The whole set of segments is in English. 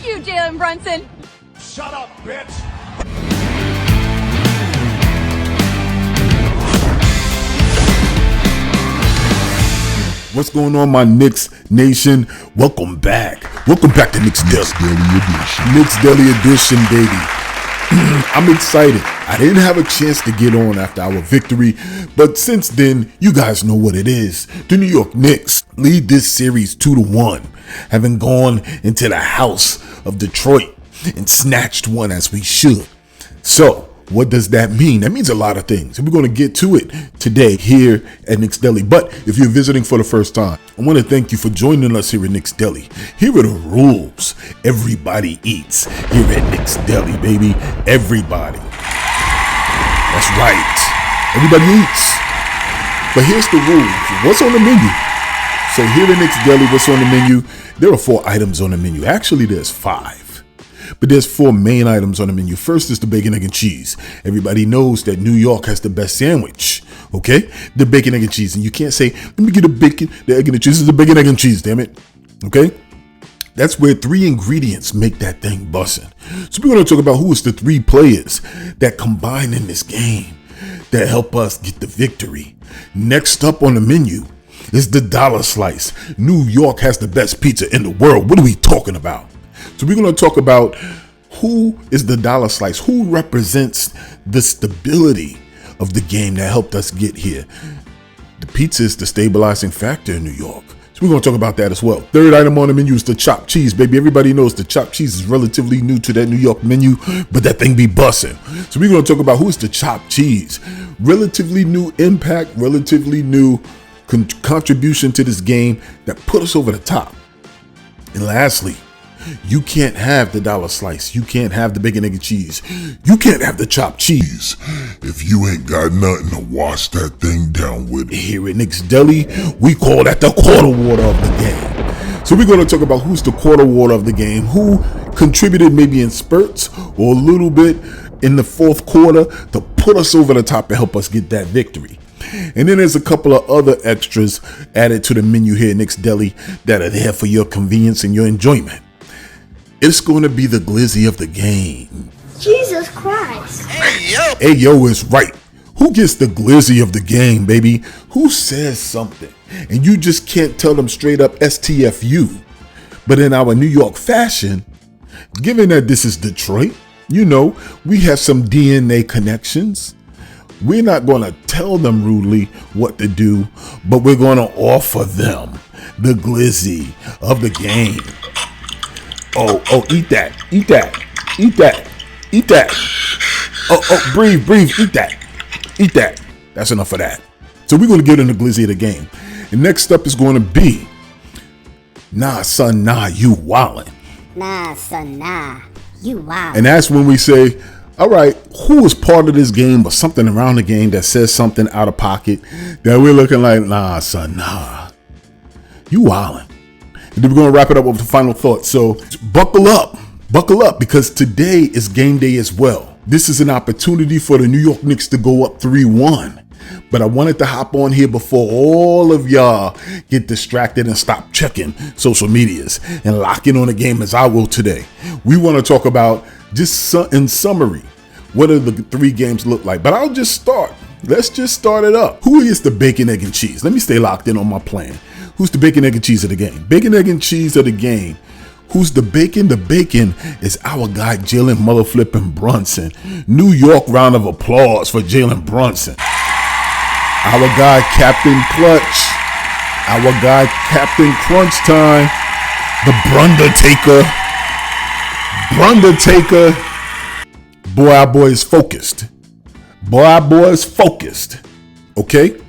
you, Jalen Brunson. Shut up, bitch. What's going on, my Knicks Nation? Welcome back. Welcome back to Knicks Daily Edition. Knicks Daily Edition, baby. I'm excited. I didn't have a chance to get on after our victory, but since then, you guys know what it is. The New York Knicks lead this series 2-1, having gone into the house of Detroit and snatched one as we should. So, what does that mean? That means a lot of things, and we're going to get to it today here at Knicks Daily. But if you're visiting for the first time, I want to thank you for joining us here at Knicks Daily. Here are the rules. Everybody eats here at Knicks Daily, baby. Everybody. That's right. Everybody eats. But here's the rules. What's on the menu? So here at Knicks Daily, what's on the menu? There are 4 items on the menu. Actually, there's 5. But there's 4 main items on the menu. First is the bacon, egg, and cheese. Everybody knows that New York has the best sandwich. Okay? The bacon, egg, and cheese. And you can't say, let me get the bacon, the egg, and the cheese. It's the bacon, egg, and cheese, damn it. Okay? That's where 3 ingredients make that thing bussin'. So we're going to talk about who is the 3 players that combine in this game that help us get the victory. Next up on the menu is the dollar slice. New York has the best pizza in the world. What are we talking about? So we're going to talk about who is the dollar slice, who represents the stability of the game that helped us get here. The pizza is the stabilizing factor in New York. So we're going to talk about that as well. Third item on the menu is the chopped cheese, baby. Everybody knows the chopped cheese is relatively new to that New York menu, but that thing be bussin'. So we're going to talk about who's the chopped cheese. Relatively new impact, relatively new contribution to this game that put us over the top. And lastly, you can't have the dollar slice. You can't have the bacon, egg, and cheese. You can't have the chopped cheese if you ain't got nothing to wash that thing down with. Here at Knicks Deli, we call that the quarter water of the game. So we're going to talk about who's the quarter water of the game, who contributed maybe in spurts or a little bit in the fourth quarter to put us over the top and help us get that victory. And then there's a couple of other extras added to the menu here at Knicks Deli that are there for your convenience and your enjoyment. It's going to be the glizzy of the game. Jesus Christ. Hey, yo is right. Who gets the glizzy of the game, baby? Who says something? And you just can't tell them straight up STFU. But in our New York fashion, given that this is Detroit, you know, we have some DNA connections. We're not going to tell them rudely what to do, but we're going to offer them the glizzy of the game. Oh, eat that, eat that, eat that, eat that. Oh, breathe, eat that. That's enough of that. So we're going to get in the glizzy of the game. And next up is going to be, nah, son, nah, you wildin'. Nah, son, nah, you wildin'. And that's when we say, all right, who is part of this game or something around the game that says something out of pocket that we're looking like, nah, son, nah, you wildin'. And then we're going to wrap it up with the final thought. So buckle up, because today is game day as well. This is an opportunity for the New York Knicks to go up 3-1. But I wanted to hop on here before all of y'all get distracted and stop checking social medias and lock in on the game as I will today. We want to talk about, just in summary, what do the 3 games look like? But I'll just start. Let's just start it up. Who is the bacon, egg, and cheese? Let me stay locked in on my plan. Who's the bacon, egg, and cheese of the game? Bacon, egg, and cheese of the game. Who's the bacon? The bacon is our guy, Jalen Mother Flippin' Brunson. New York round of applause for Jalen Brunson. Our guy, Captain Clutch. Our guy, Captain Crunch Time. The Brundertaker. Boy, our boy is focused. Okay?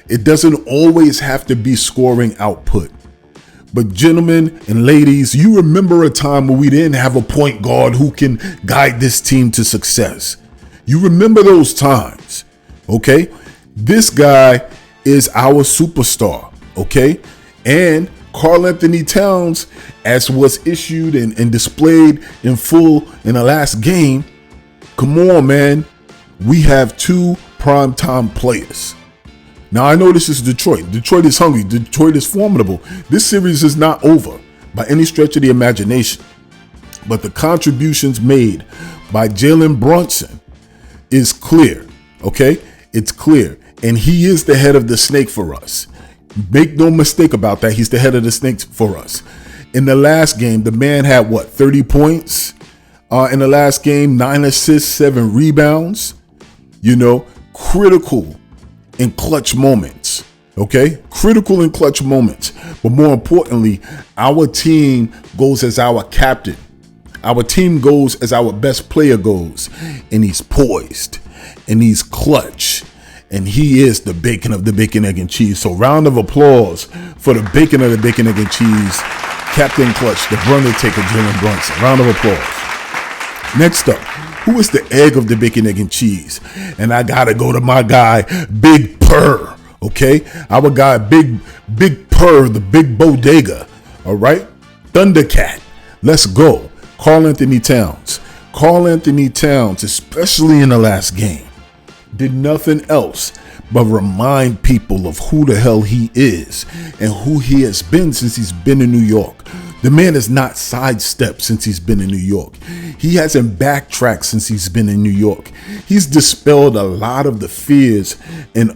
It doesn't always have to be scoring output. But gentlemen and ladies, you remember a time when we didn't have a point guard who can guide this team to success. You remember those times, okay? This guy is our superstar, okay? And Karl Anthony Towns, as was issued and displayed in full in the last game, come on, man. We have 2 primetime players. Now, I know this is Detroit. Detroit is hungry. Detroit is formidable. This series is not over by any stretch of the imagination. But the contributions made by Jalen Brunson is clear, okay? It's clear. And he is the head of the snake for us. Make no mistake about that. He's the head of the snake for us. In the last game, the man had 30 points in the last game, 9 assists, 7 rebounds, critical in clutch moments. Okay, critical in clutch moments. But more importantly, our team goes as our captain. Our team goes as our best player goes. And he's poised. And he's clutch. And he is the bacon of the bacon, egg, and cheese. So round of applause for the bacon of the bacon, egg, and cheese. Captain Clutch, the Undertaker, Jalen Brunson. Round of applause. Next up, who is the egg of the bacon, egg, and cheese? And I got to go to my guy, Big Purr. Okay, our guy, Big Purr, the big bodega. All right, Thundercat. Let's go. Karl Anthony Towns. Karl Anthony Towns, especially in the last game, did nothing else but remind people of who the hell he is and who he has been since he's been in New York. The man has not sidestepped since he's been in New York. He hasn't backtracked since he's been in New York. He's dispelled a lot of the fears and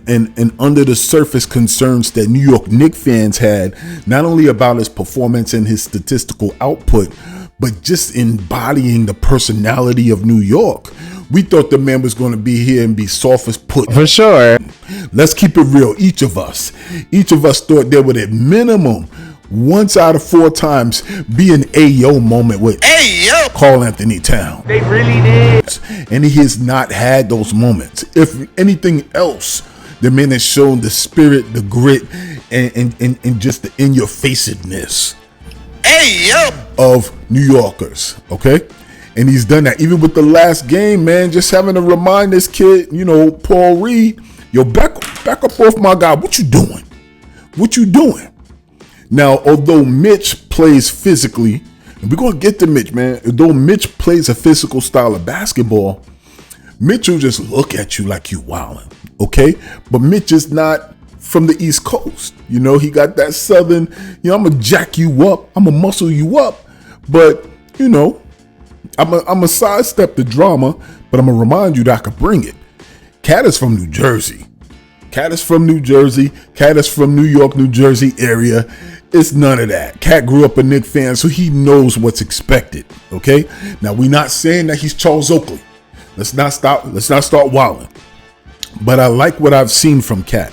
under the surface concerns that New York Knicks fans had, not only about his performance and his statistical output, but just embodying the personality of New York. We thought the man was going to be here and be soft as pudding. For sure. Let's keep it real. Each of us thought there would at minimum once out of 4 times be an Ayo moment with Karl Anthony Towns. They really did. And he has not had those moments. If anything else, the man has shown the spirit, the grit, and just the in-your-facedness of New Yorkers. Okay? And he's done that. Even with the last game, man, just having to remind this kid, Paul Reed, yo, back up off my guy. What you doing? What you doing? Now, although Mitch plays physically, and we're going to get to Mitch, man. Although Mitch plays a physical style of basketball, Mitch will just look at you like you wildin', okay? But Mitch is not from the East Coast. He got that Southern, I'm going to jack you up. I'm going to muscle you up. But, I'm going to sidestep the drama, but I'm going to remind you that I could bring it. Cat is from New Jersey. Cat is from New Jersey. Cat is from New York, New Jersey area. It's none of that. Cat grew up a Knicks fan, so he knows what's expected. Okay. Now we're not saying that he's Charles Oakley. Let's not start wilding. But I like what I've seen from Cat.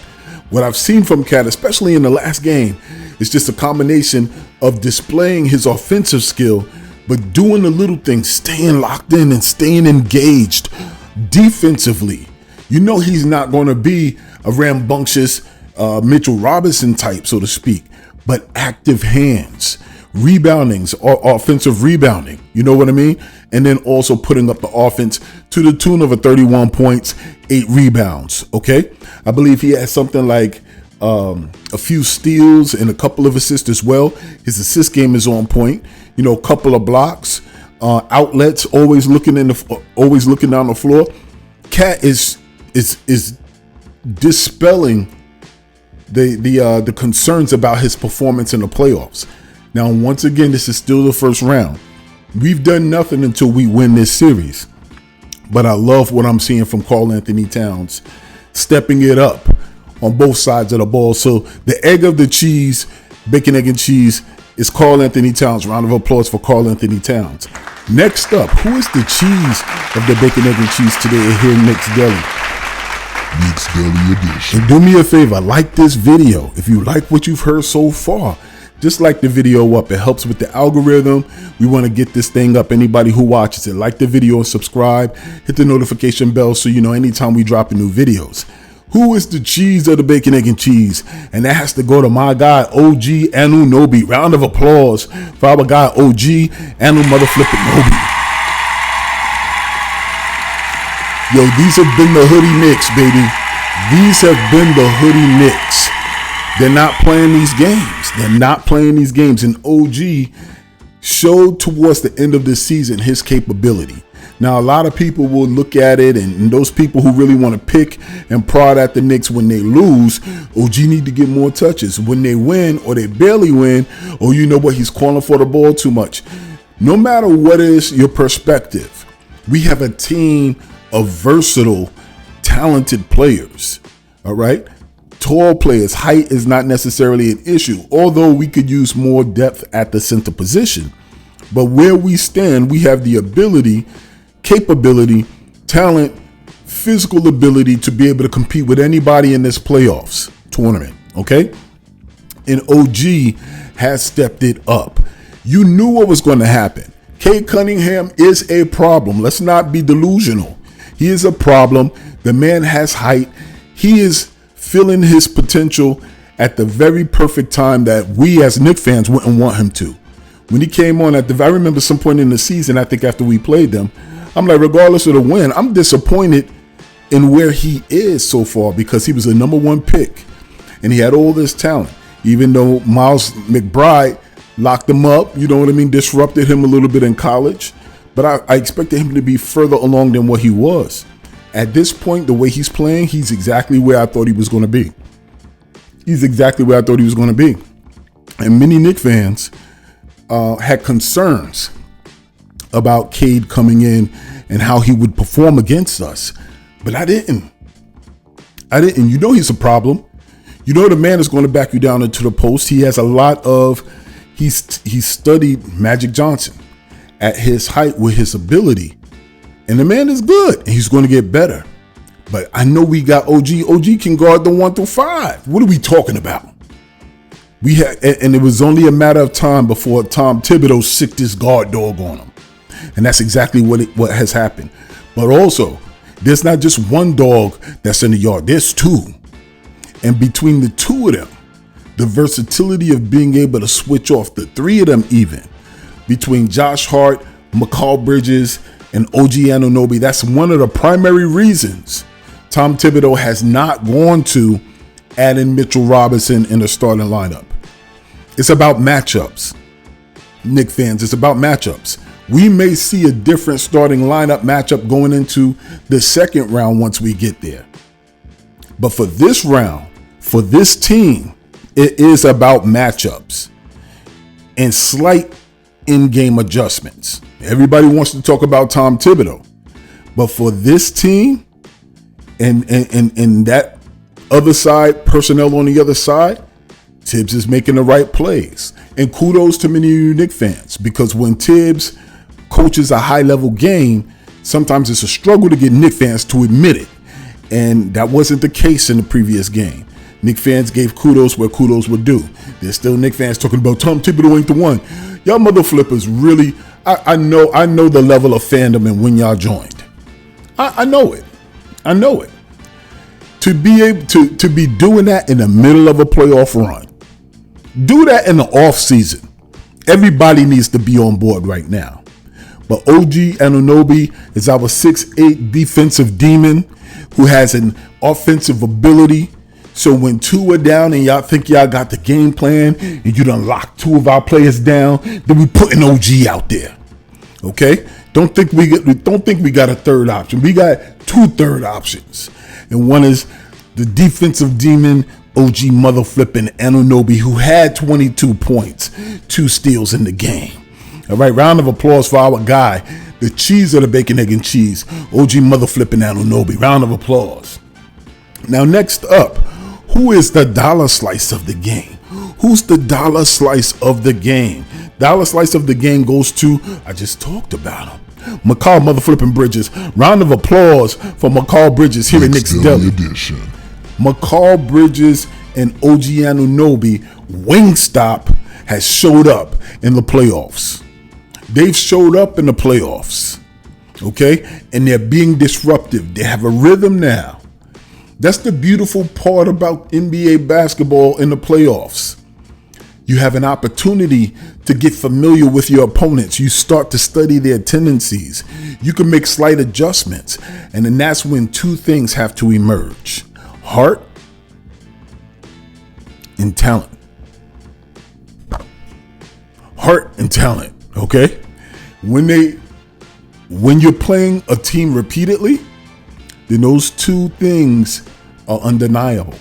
What I've seen from Cat, especially in the last game, is just a combination of displaying his offensive skill, but doing the little things, staying locked in and staying engaged defensively. He's not going to be a rambunctious Mitchell Robinson type, so to speak, but active hands, reboundings, or offensive rebounding. You know what I mean? And then also putting up the offense to the tune of 31 points, 8 rebounds. Okay. I believe he has something like a few steals and a couple of assists as well. His assist game is on point. A couple of blocks, outlets, always looking down the floor. Cat is dispelling the concerns about his performance in the playoffs. Now, once again, this is still the first round. We've done nothing until we win this series. But I love what I'm seeing from Karl Anthony Towns, stepping it up on both sides of the ball. So the egg of the cheese, bacon, egg, and cheese, is Karl Anthony Towns. Round of applause for Karl Anthony Towns. Next up, who is the cheese of the bacon, egg, and cheese today here in Knicks Deli? Knicks Deli Edition. And do me a favor, like this video. If you like what you've heard so far, just like the video up. It helps with the algorithm. We want to get this thing up. Anybody who watches it, like the video and subscribe. Hit the notification bell so you know anytime we drop new videos. Who is the cheese of the bacon, egg, and cheese? And that has to go to my guy, OG Anunoby. Round of applause for our guy, OG Anu motherflipping Nobi. Yo, these have been the hoodie Knicks, baby. These have been the hoodie Knicks. They're not playing these games. They're not playing these games. And OG showed towards the end of the season his capability. Now, a lot of people will look at it, and those people who really want to pick and prod at the Knicks when they lose, OG need to get more touches. When they win or they barely win, or you know what, he's calling for the ball too much. no matter what is your perspective, we have a team of versatile, talented players. All right. Tall players. Height is not necessarily an issue, although we could use more depth at the center position. But where we stand, we have the ability, capability, talent, physical ability to be able to compete with anybody in this playoffs tournament. Okay. And OG has stepped it up. You knew what was going to happen. Cade Cunningham is a problem. Let's not be delusional. He is a problem. The man has height. He is filling his potential at the very perfect time that we as Knicks fans wouldn't want him to. When he came on I remember some point in the season, I think after we played them, I'm like, regardless of the win, I'm disappointed in where he is so far because he was a number 1 pick and he had all this talent. Even though Miles McBride locked him up, you know what I mean, disrupted him a little bit in college. But I expected him to be further along than what he was. At this point, the way he's playing, he's exactly where I thought he was going to be. He's exactly where I thought he was going to be. And many Knicks fans had concerns about Cade coming in and how he would perform against us. But I didn't. You know he's a problem. You know the man is going to back you down into the post. He has a lot of, he's studied Magic Johnson at his height with his ability. And the man is good. And he's going to get better. But I know we got OG. OG can guard the 1 through 5. What are we talking about? And it was only a matter of time before Tom Thibodeau sicked his guard dog on him. And that's exactly what has happened. But also, there's not just one dog that's in the yard. There's 2. And between the 2 of them, the versatility of being able to switch off the 3 of them even, between Josh Hart, McCall Bridges, and OG Anunoby, that's one of the primary reasons Tom Thibodeau has not gone to adding Mitchell Robinson in the starting lineup. It's about matchups. Knicks fans, it's about matchups. We may see a different starting lineup matchup going into the second round once we get there. But for this round, for this team, it is about matchups and slight in-game adjustments. Everybody wants to talk about Tom Thibodeau, but for this team and that other side, personnel on the other side, Tibbs is making the right plays. And kudos to many of you Knicks fans, because when Tibbs coaches a high-level game, sometimes it's a struggle to get Knicks fans to admit it. And that wasn't the case in the previous game. Knicks fans gave kudos where kudos were due. There's still Knicks fans talking about Tom Thibodeau ain't the one. Y'all mother flippers really, I know the level of fandom and when y'all joined. I know it. To be able to be doing that in the middle of a playoff run, do that in the off season. Everybody needs to be on board right now. But OG Anunoby is our 6'8" defensive demon who has an offensive ability. So when 2 are down and y'all think y'all got the game plan and you done locked 2 of our players down, then we putting OG out there. Okay? Don't think we got a third option. We got 2 third options. And one is the defensive demon OG mother flipping Anunoby, who had 22 points, 2 steals in the game. All right, round of applause for our guy, the cheese of the bacon, egg, and cheese, OG mother flipping Anunoby. Round of applause. Now, next up, who is the dollar slice of the game? Who's the dollar slice of the game? Dollar slice of the game goes to, I just talked about him, McCall mother flipping Bridges. Round of applause for McCall Bridges here at Knicks Deli. Edition. McCall Bridges and OG Anunoby, Wingstop has showed up in the playoffs. They've showed up in the playoffs, okay? And they're being disruptive. They have a rhythm now. That's the beautiful part about NBA basketball in the playoffs. You have an opportunity to get familiar with your opponents. You start to study their tendencies. You can make slight adjustments. And then that's when 2 things have to emerge: heart and talent. Heart and talent, okay? When you're playing a team repeatedly, then those 2 things are undeniable,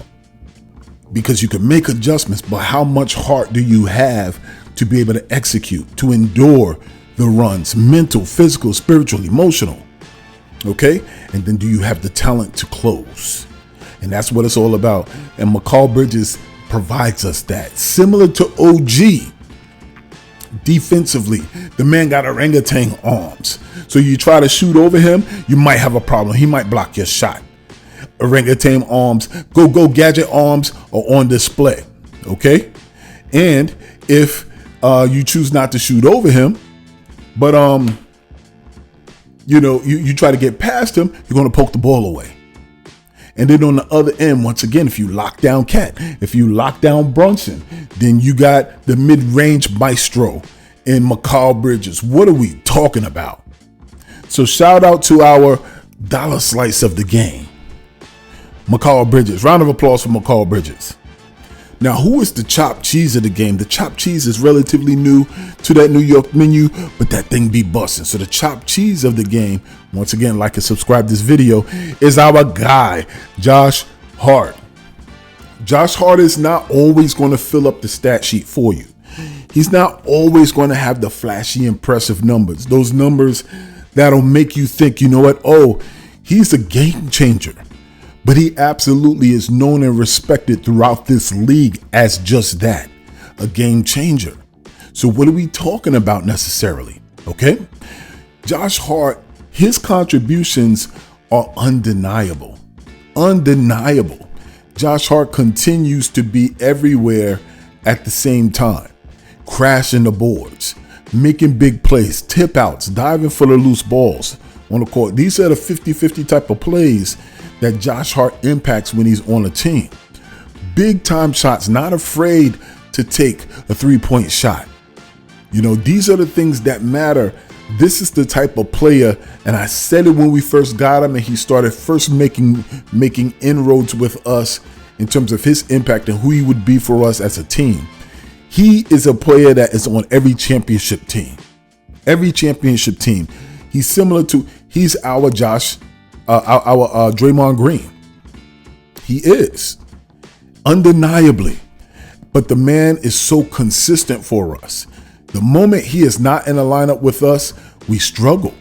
because you can make adjustments, but how much heart do you have to be able to execute, to endure the runs, mental, physical, spiritual, emotional. Okay? And then do you have the talent to close? And that's what it's all about. And Mikal Bridges provides us that. Similar to OG, defensively, the man got orangutan arms. So you try to shoot over him, you might have a problem. He might block your shot. Orangutan arms, go gadget arms are on display. Okay? And if you choose not to shoot over him, but you try to get past him, you're going to poke the ball away. And then on the other end, once again, if you lock down Cat, if you lock down Brunson, then you got the mid-range maestro in Mikal Bridges. What are we talking about? So shout out to our dollar slice of the game, Mikal Bridges. Round of applause for Mikal Bridges. Now, who is the chopped cheese of the game? The chopped cheese is relatively new to that New York menu, but that thing be busting. So the chopped cheese of the game, once again, like and subscribe this video, is our guy, Josh Hart. Josh Hart is not always going to fill up the stat sheet for you. He's not always going to have the flashy, impressive numbers. Those numbers that'll make you think, you know what? Oh, he's a game changer. But he absolutely is known and respected throughout this league as just that, a game changer. So what are we talking about necessarily? Okay? Josh Hart, his contributions are undeniable. Undeniable. Josh Hart continues to be everywhere at the same time. Crashing the boards, making big plays, tip outs, diving for the loose balls on the court. These are the 50-50 type of plays that Josh Hart impacts when he's on a team. Big time shots, not afraid to take a 3-point shot. These are the things that matter. This is the type of player, and I said it when we first got him and he started first making inroads with us in terms of his impact and who he would be for us as a team. He is a player that is on every championship team. Every championship team. He's our Draymond Green. He is, undeniably. But the man is so consistent for us. The moment he is not in a lineup with us, we struggle.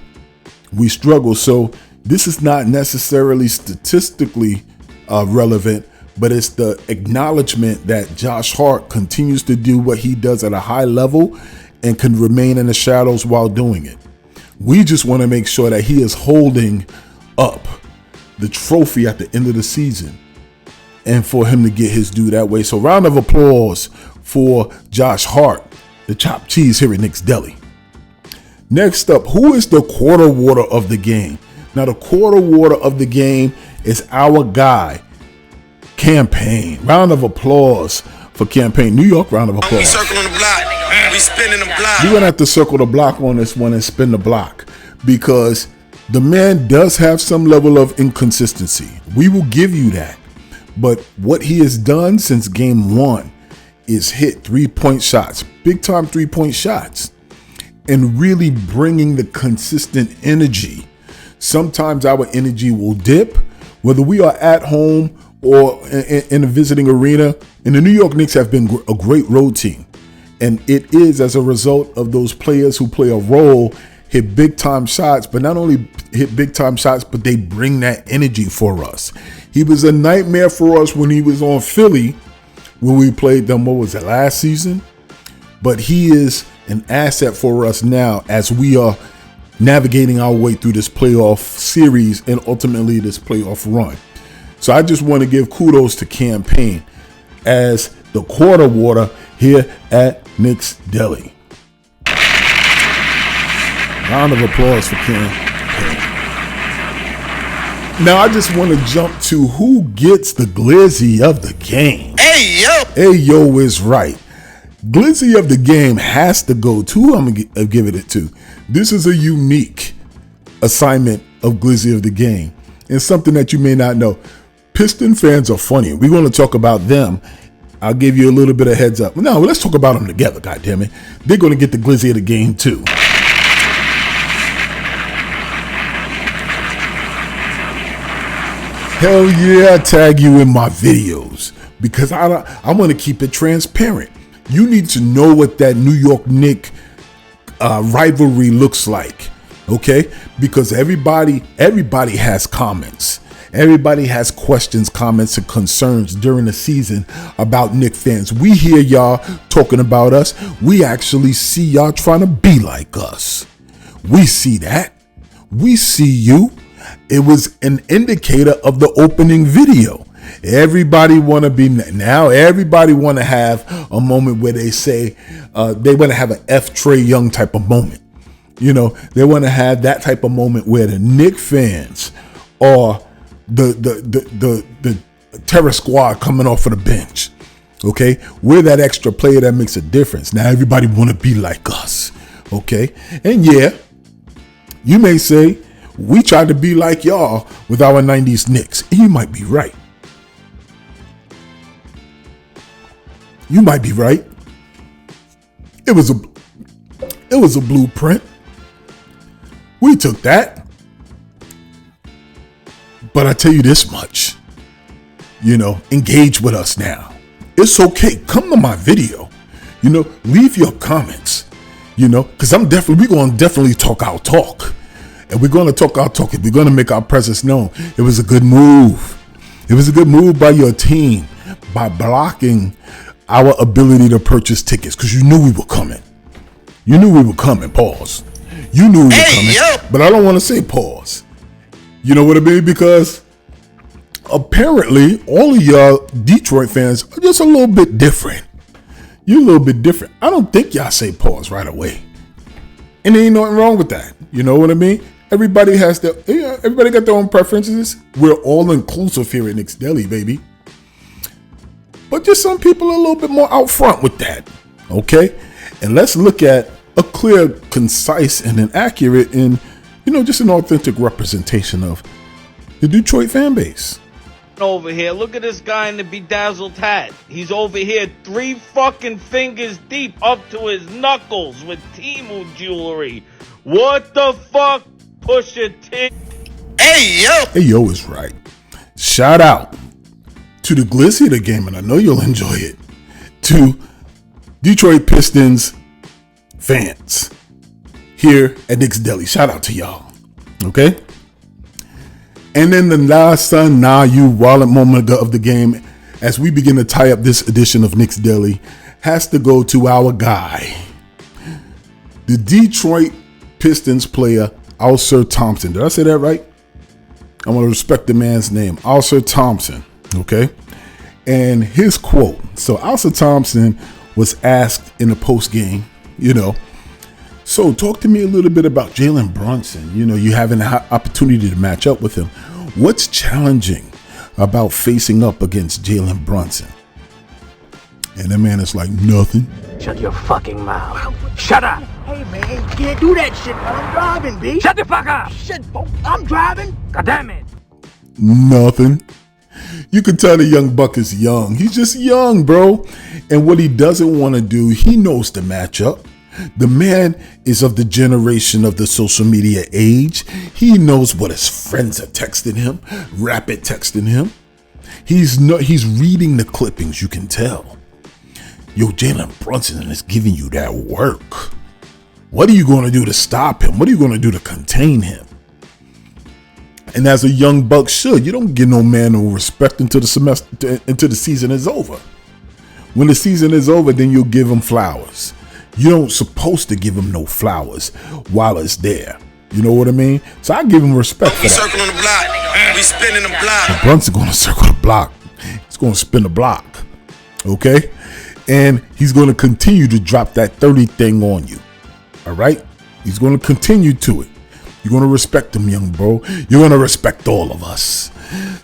So this is not necessarily statistically relevant, but it's the acknowledgement that Josh Hart continues to do what he does at a high level and can remain in the shadows while doing it. We just want to make sure that he is holding up the trophy at the end of the season and for him to get his due that way. So round of applause for Josh Hart, the chopped cheese here at Knicks Deli. Next up, who is the quarter water of the game? Now the quarter water of the game is our guy, Campaign. Round of applause for Campaign. New York, round of applause. We circling the block. We spinning the block. We're going to have to circle the block on this one and spin the block because the man does have some level of inconsistency. We will give you that. But what he has done since game one is hit 3-point shots, big time 3-point shots, and really bringing the consistent energy. Sometimes our energy will dip, whether we are at home or in a visiting arena. And the New York Knicks have been a great road team. And it is as a result of those players who play a role, hit big time shots, but not only hit big time shots, but they bring that energy for us. He was a nightmare for us when he was on Philly, when we played them, what was it, last season? But he is an asset for us now as we are navigating our way through this playoff series and ultimately this playoff run. So I just want to give kudos to Campaign as the quarter water here at Knicks Deli. Round of applause for Campaign. Now I just want to jump to who gets the glizzy of the game. Hey, yo. Hey, yo is right. Glizzy of the game has to go to who I'm going to give it to. This is a unique assignment of Glizzy of the game and something that you may not know. Piston fans are funny. We're going to talk about them. I'll give you a little bit of heads up. No, let's talk about them together, goddammit. They're going to get the Glizzy of the game too. Hell yeah, I tag you in my videos because I want to keep it transparent. You need to know what that New York Knicks rivalry looks like, okay? Because everybody has comments. Everybody has questions, comments, and concerns during the season about Knicks fans. We hear y'all talking about us. We actually see y'all trying to be like us. We see that. We see you. It was an indicator of the opening video. Everybody want to be now. Everybody want to have a moment where they say they want to have an F. Trae Young type of moment. You know, they want to have that type of moment where the Knicks fans are the terror squad coming off of the bench. Okay, we're that extra player that makes a difference. Now everybody want to be like us. Okay, and yeah, you may say we tried to be like y'all with our 90s Knicks. And you might be right. You might be right. It was a blueprint. We took that. But I tell you this much, you know, engage with us now. It's okay. Come to my video, you know, leave your comments, you know, because we're going to definitely talk our talk. And we're going to talk our talk. We're going to make our presence known. It was a good move. It was a good move by your team by blocking our ability to purchase tickets because you knew we were coming. You knew we were coming. Pause. You knew we were coming. But I don't want to say pause. You know what I mean? Because apparently all of y'all Detroit fans are just a little bit different. You're a little bit different. I don't think y'all say pause right away. And there ain't nothing wrong with that. You know what I mean? Everybody has everybody got their own preferences. We're all inclusive here at Knicks Deli, baby. But just some people are a little bit more out front with that. Okay? And let's look at a clear, concise, and an accurate and, you know, just an authentic representation of the Detroit fan base. Over here, look at this guy in the bedazzled hat. He's over here 3 fucking fingers deep up to his knuckles with Timu jewelry. What the fuck? Pusha T. Hey yo is right. Shout out to the Glizzy of the game, and I know you'll enjoy it, to Detroit Pistons fans here at Knicks Deli. Shout out to y'all. Okay? And then the you wallet moment of the game as we begin to tie up this edition of Knicks Deli has to go to our guy, the Detroit Pistons player, Ausar Thompson. Did I say that right? I want to respect the man's name, Ausar Thompson. Okay? And his quote. So Ausar Thompson was asked in the post game, you know, so talk to me a little bit about Jalen Brunson. You know, you have an opportunity to match up with him. What's challenging about facing up against Jalen Brunson? And the man is like, nothing. Shut your fucking mouth. Shut up. Hey, man, you can't do that shit, man. I'm driving, B. Shut the fuck up. Shit, I'm driving. God damn it. Nothing. You can tell the young buck is young. He's just young, bro. And what he doesn't want to do, he knows the matchup. The man is of the generation of the social media age. He knows what his friends are texting him, rapid texting him. He's reading the clippings, you can tell. Yo, Jalen Brunson is giving you that work. What are you going to do to stop him? What are you going to do to contain him? And as a young buck should, you don't give no man no respect until the season is over. When the season is over, then you'll give him flowers. You don't supposed to give him no flowers while it's there. You know what I mean? So I give him respect for that. Circling the block. We spinning the block. And Brunson going to circle the block. He's going to spin the block. Okay? And he's going to continue to drop that 30 thing on you. All right? He's going to continue to it. You're going to respect him, young bro. You're going to respect all of us.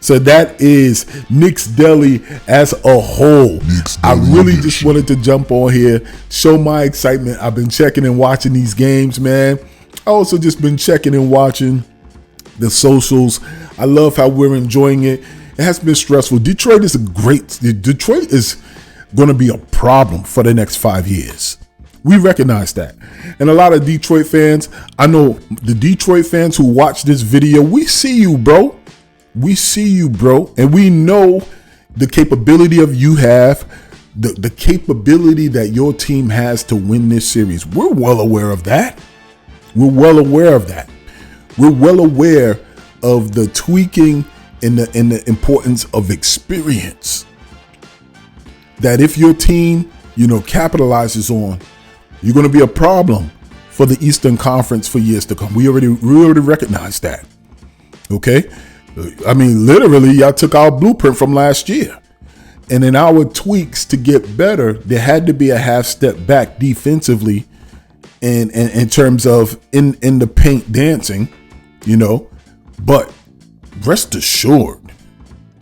So that is Knicks Deli as a whole. I really just wanted to jump on here, show my excitement. I've been checking and watching these games, man. I also just been checking and watching the socials. I love how we're enjoying it. It has been stressful. Detroit is going to be a problem for the next 5 years. We recognize that. And a lot of Detroit fans, I know the Detroit fans who watch this video, we see you, bro. We see you, bro. And we know the capability of you have the capability that your team has to win this series. We're well aware of that. We're well aware of that. We're well aware of the tweaking and the importance of experience. That if your team, capitalizes on, you're going to be a problem for the Eastern Conference for years to come. We already recognize that. Okay? I mean, literally, y'all took our blueprint from last year. And in our tweaks to get better, there had to be a half step back defensively and in terms of in the paint dancing, but rest assured,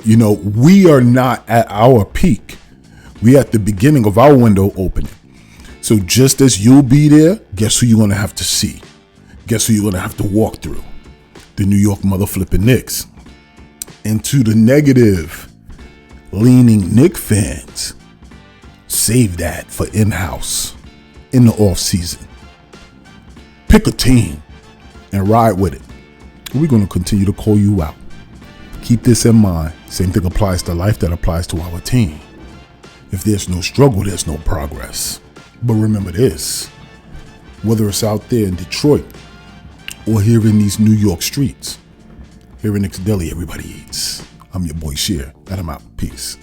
we are not at our peak. We at the beginning of our window opening. So just as you'll be there, guess who you're going to have to see? Guess who you're going to have to walk through? The New York mother flipping Knicks. And to the negative leaning Knicks fans, save that for in-house in the off season. Pick a team and ride with it. We're going to continue to call you out. Keep this in mind. Same thing applies to life that applies to our team. If there's no struggle, there's no progress. But remember this, whether it's out there in Detroit or here in these New York streets, here in Knicks Deli, everybody eats. I'm your boy Sheer, and I'm out. Peace.